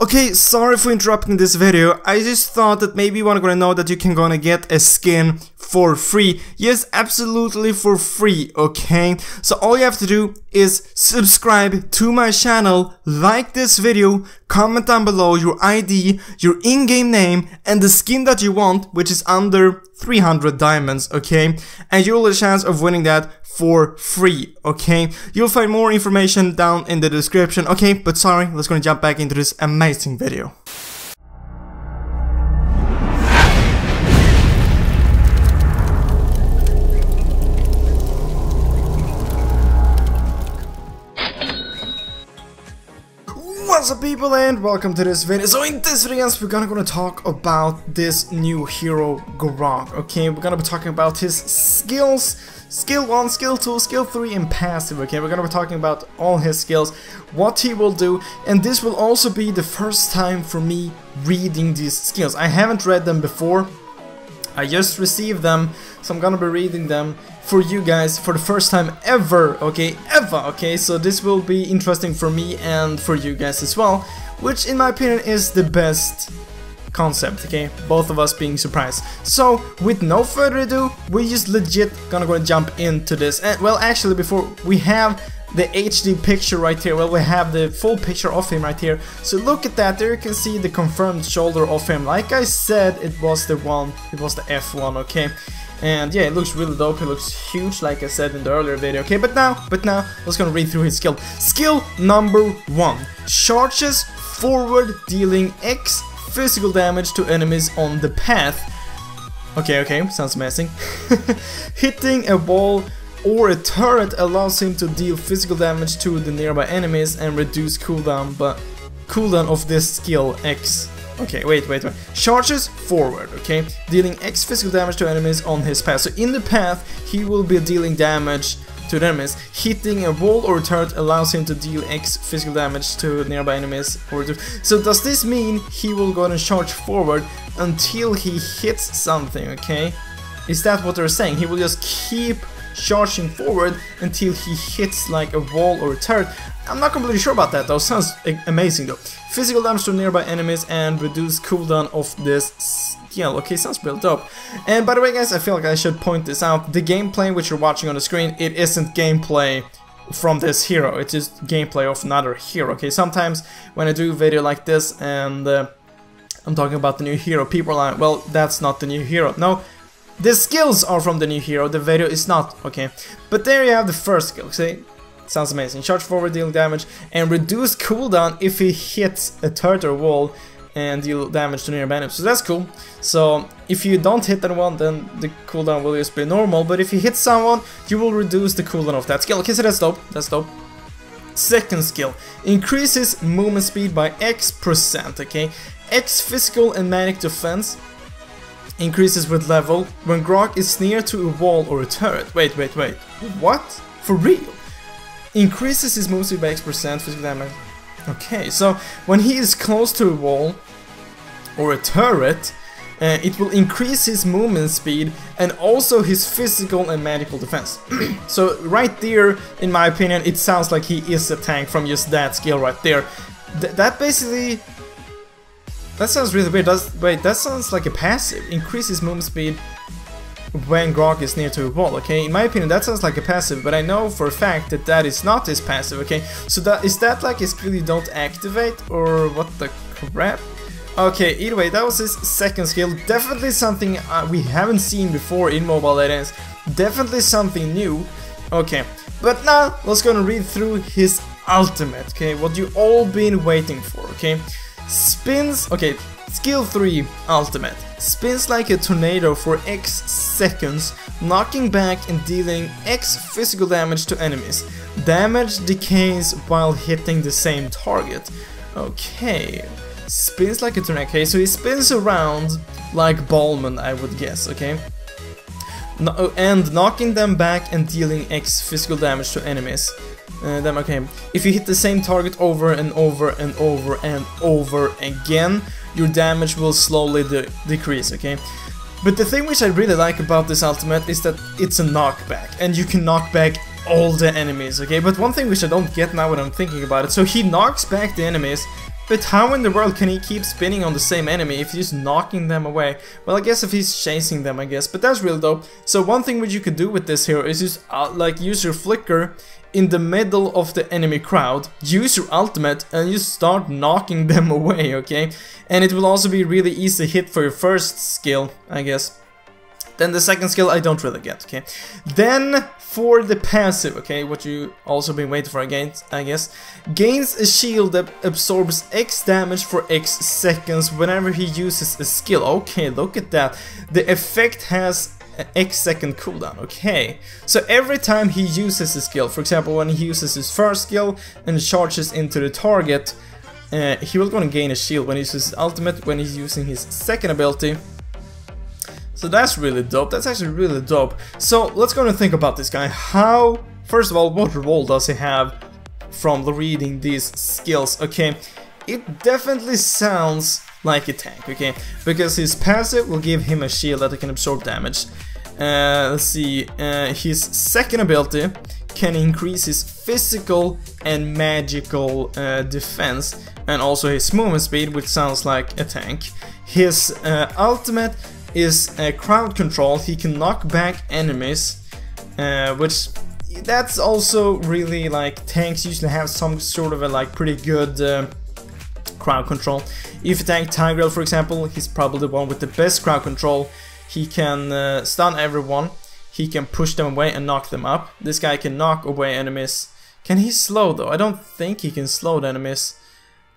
Okay, sorry for interrupting this video. I just thought that maybe you wanna know that you can gonna get a skin for free. Yes, absolutely for free, okay? So all you have to do is subscribe to my channel, like this video, comment down below your ID, your in-game name, and the skin that you want, which is under 300 diamonds, okay? And you'll have a chance of winning that for free, okay? You'll find more information down in the description, okay? But sorry, let's gonna jump back into this amazing video. What's up people and welcome to this video. So in this video guys, we're gonna talk about this new hero Grock, okay? We're gonna be talking about his skills, skill 1, skill 2, skill 3 and passive, okay? We're gonna be talking about all his skills, what he will do, and this will also be the first time for me reading these skills. I haven't read them before, I just received them, so I'm gonna be reading them for you guys for the first time ever, okay? Okay? So this will be interesting for me and for you guys as well, which in my opinion is the best concept, okay? Both of us being surprised. So with no further ado, we just legit gonna jump into this. And well, actually, before we have the HD picture right here, well, we have the full picture of him right here. So look at that, there you can see the confirmed shoulder of him. Like I said, it was the F1, okay? And yeah, it looks really dope, it looks huge like I said in the earlier video, okay? But now, let's gonna read through his skill. Skill number 1. Charges forward, dealing X physical damage to enemies on the path. Okay, sounds amazing. Hitting a wall or a turret allows him to deal physical damage to the nearby enemies and reduce cooldown of this skill X. Okay, wait. Charges forward, okay? Dealing X physical damage to enemies on his path. So in the path, he will be dealing damage to the enemies. Hitting a wall or a turret allows him to deal X physical damage to nearby enemies. So does this mean he will go and charge forward until he hits something, okay? Is that what they're saying? He will just keep charging forward until he hits like a wall or a turret. I'm not completely sure about that though, sounds amazing though. Physical damage to nearby enemies and reduce cooldown of this skill. Okay, sounds real dope. And by the way guys, I feel like I should point this out. The gameplay which you're watching on the screen, it isn't gameplay from this hero, it's just gameplay of another hero, okay? Sometimes when I do a video like this and I'm talking about the new hero, people are like, well, that's not the new hero. No, the skills are from the new hero, the video is not, okay? But there you have the first skill, see? Sounds amazing. Charge forward, dealing damage, and reduce cooldown if he hits a turret or wall and deal damage to nearby enemies. So that's cool. So if you don't hit anyone, then the cooldown will just be normal, but if you hit someone, you will reduce the cooldown of that skill. Okay, so that's dope. Second skill. Increases movement speed by X%, okay? X physical and magic defense increases with level when Grock is near to a wall or a turret. Wait. What? For real? Increases his movement speed by X% physical damage. Okay, so when he is close to a wall or a turret, it will increase his movement speed and also his physical and magical defense. So right there, in my opinion, it sounds like he is a tank from just that skill right there. That basically... that sounds really weird. Wait, that sounds like a passive. Increases movement speed when Grock is near to a wall, okay? In my opinion, that sounds like a passive, but I know for a fact that that is not his passive, okay? So is that like a skill you don't activate, or what the crap? Okay, either way, that was his second skill. Definitely something we haven't seen before in Mobile Legends. Definitely something new. Okay, but now let's go and read through his ultimate, okay? What you all been waiting for, okay? Spins, okay, skill 3 ultimate. Spins like a tornado for X seconds, knocking back and dealing X physical damage to enemies. Damage decays while hitting the same target. Okay, spins like a tornado. Okay, so he spins around like Ballman, I would guess, okay? And knocking them back and dealing X physical damage to enemies. Okay, if you hit the same target over and over again, your damage will slowly decrease, okay? But the thing which I really like about this ultimate is that it's a knockback, and you can knock back all the enemies, okay? But one thing which I don't get now when I'm thinking about it, so he knocks back the enemies But how in the world can he keep spinning on the same enemy if he's knocking them away? Well, I guess if he's chasing them, I guess. But that's really dope. So one thing which you could do with this hero is just like use your flicker in the middle of the enemy crowd, use your ultimate, and you start knocking them away, okay? And it will also be really easy hit for your first skill, I guess. Then the second skill I don't really get, okay? Then for the passive, okay, what you also been waiting for again, I guess. Gains a shield that absorbs X damage for X seconds whenever he uses a skill. Okay, look at that. The effect has an X second cooldown, okay. So every time he uses a skill, for example when he uses his first skill and charges into the target, he will gonna gain a shield when he uses his ultimate, when he's using his second ability. So that's really dope, that's actually really dope. So let's go and think about this guy. How, first of all, what role does he have from reading these skills? Okay, it definitely sounds like a tank, okay, because his passive will give him a shield that can absorb damage. Let's see, his second ability can increase his physical and magical defense, and also his movement speed, which sounds like a tank. His ultimate is crowd control. He can knock back enemies, which that's also really like tanks usually have some sort of a like pretty good crowd control. If you tank Tigreal, for example, he's probably the one with the best crowd control. He can stun everyone, he can push them away and knock them up. This guy can knock away enemies. Can he slow though? I don't think he can slow the enemies.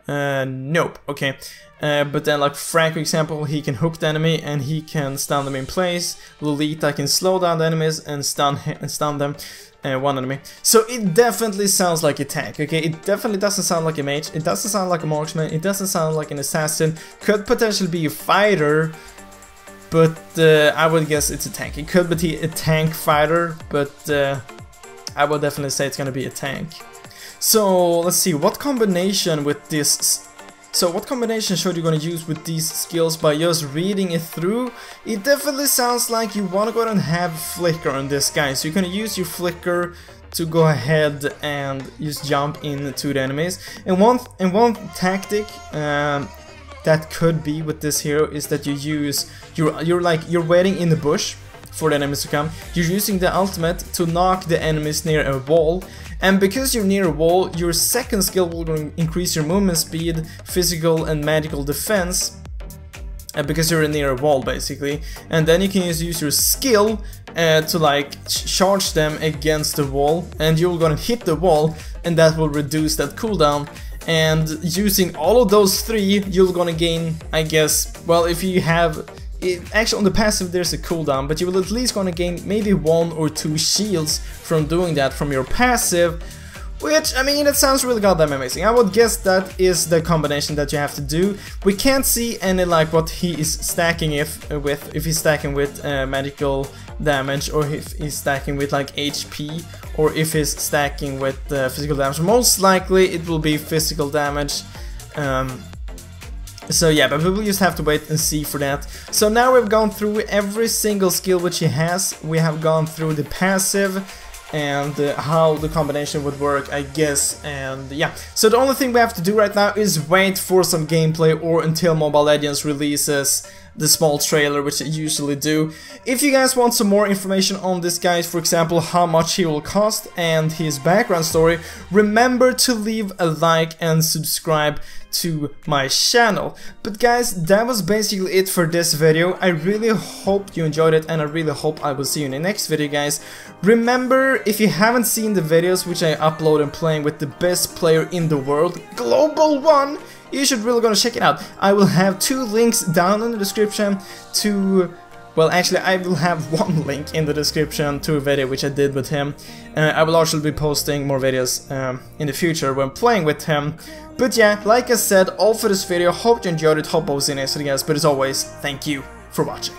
Nope, okay. But then like Frank, for example, he can hook the enemy and he can stun them in place. Lolita can slow down the enemies and stun them. One enemy. So it definitely sounds like a tank, okay? It definitely doesn't sound like a mage, it doesn't sound like a marksman, it doesn't sound like an assassin. Could potentially be a fighter, but I would guess it's a tank. It could be a tank fighter, but I would definitely say it's gonna be a tank. So let's see, what combination with this... So what combination should you gonna use with these skills by just reading it through? It definitely sounds like you wanna go ahead and have flicker on this guy. So you're gonna use your flicker to go ahead and just jump into the enemies. And one tactic that could be with this hero is that you use you're waiting in the bush for the enemies to come. You're using the ultimate to knock the enemies near a wall. And because you're near a wall, your second skill will increase your movement speed, physical and magical defense, because you're near a wall basically. And then you can just use your skill to like charge them against the wall, and you're gonna hit the wall, and that will reduce that cooldown. And using all of those three, you're gonna gain, I guess, well, if you have... Actually on the passive there's a cooldown, but you will at least gonna gain maybe 1 or 2 shields from doing that from your passive, which, I mean, it sounds really goddamn amazing. I would guess that is the combination that you have to do. We can't see any like what he is stacking if he's stacking with magical damage, or if he's stacking with like HP, or if he's stacking with physical damage. Most likely it will be physical damage. So yeah, but we will just have to wait and see for that. So now we've gone through every single skill which he has. We have gone through the passive and how the combination would work, I guess, and yeah. So the only thing we have to do right now is wait for some gameplay, or until Mobile Legends releases the small trailer, which they usually do. If you guys want some more information on this guy, for example, how much he will cost and his background story, remember to leave a like and subscribe to my channel. But guys, that was basically it for this video. I really hope you enjoyed it, and I really hope I will see you in the next video, guys. Remember, if you haven't seen the videos which I upload and playing with the best player in the world, Global One, you should really gonna check it out. I will have 2 links down in the description to... Well, actually, I will have 1 link in the description to a video which I did with him. I will also be posting more videos in the future when playing with him. But yeah, like I said, all for this video. Hope you enjoyed it. Hope I was in it, guys. But as always, thank you for watching.